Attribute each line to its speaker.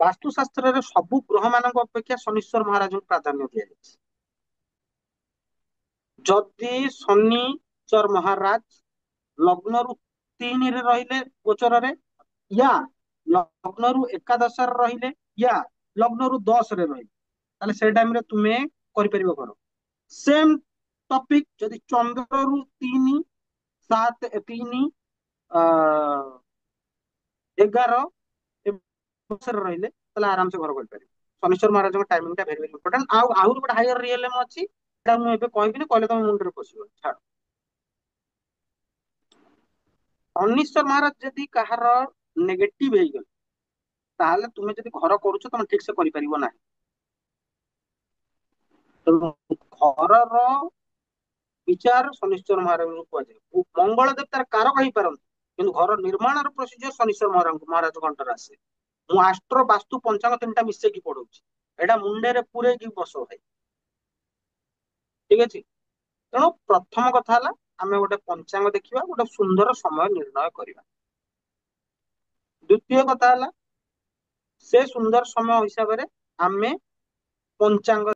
Speaker 1: ବାସ୍ତୁଶାସ୍ତ୍ରରେ ସବୁ ଗ୍ରହ ମାନଙ୍କ ଅପେକ୍ଷା ଶନୀଶ୍ୱର ମହାରାଜଙ୍କୁ ପ୍ରାଧାନ୍ୟ ଦିଆଯାଇଛି। ଯଦି ଶନିଶ୍ଚର ମହାରାଜ ଲଗ୍ନରୁ 3ରେ ରହିଲେ ଗୋଚରରେ, ୟା ଲଗ୍ନରୁ ଏକାଦଶରେ ରହିଲେ, ୟା ଲଗ୍ନରୁ 10ରେ ରହିଲେ, ତାହେଲେ ସେ ଟାଇମରେ ତୁମେ କରିପାରିବ କଣ? ସେମ ଟପିକ ଯଦି ଚନ୍ଦ୍ରରୁ 3, 7, 3, 11 ବର୍ଷରେ ରହିଲେ ତାହେଲେ ଆରାମସେ ଘର କରିପାରିବେ। ଶନିଶ୍ୱର ମହାରାଜଙ୍କ ଟାଇମିଂ ଟା ଭେରି ଭେରି ଇମ୍ପୋର୍ଟାଣ୍ଟ। ଆଉ ଆହୁରି ଗୋଟେ ହାୟର ରିଏଲମ ଅଛି, ସେଟା ମୁଁ ଏବେ କହିବିନି, କହିଲେ ତମ ମୁଣ୍ଡରେ ପଶିବ, ଛାଡ। ଶନିଶ୍ୱର ମହାରାଜ ଯଦି କାହାର ନେଗେଟିଭ ହେଇଗଲେ, ତାହେଲେ ତୁମେ ଯଦି ଘର କରୁଛ ତମେ ଠିକ ସେ କରିପାରିବ ନାହିଁ। ତେଣୁ ଘରର ବିଚାର ଶନିଶ୍ଚର ମହାରାଜଙ୍କୁ କୁହାଯାଏ। ମଙ୍ଗଳ ଦେବତାର କାରକ ହେଇପାରନ୍ତି, କିନ୍ତୁ ଘର ନିର୍ମାଣର ପ୍ରୋସିଜିଅର ଶନିଶ୍ଚର ମହାରାଜଙ୍କ ଅଣ୍ଟର ଆସେ। ମୁଁ ଆଷ୍ଟ୍ର ବାସ୍ତୁ ପଞ୍ଚାଙ୍ଗ 3ଟା ମିଶେଇକି ପଢଉଛି, ଏଇଟା ମୁଣ୍ଡରେ ପୁରେଇକି ବସ ଭାଇ, ଠିକ ଅଛି। ତେଣୁ ପ୍ରଥମ କଥା ହେଲା ଆମେ ଗୋଟେ ପଞ୍ଚାଙ୍ଗ ଦେଖିବା, ଗୋଟେ ସୁନ୍ଦର ସମୟ ନିର୍ଣ୍ଣୟ କରିବା। ଦ୍ଵିତୀୟ କଥା ହେଲା ସେ ସୁନ୍ଦର ସମୟ ହିସାବରେ ଆମେ ପଞ୍ଚାଙ୍ଗ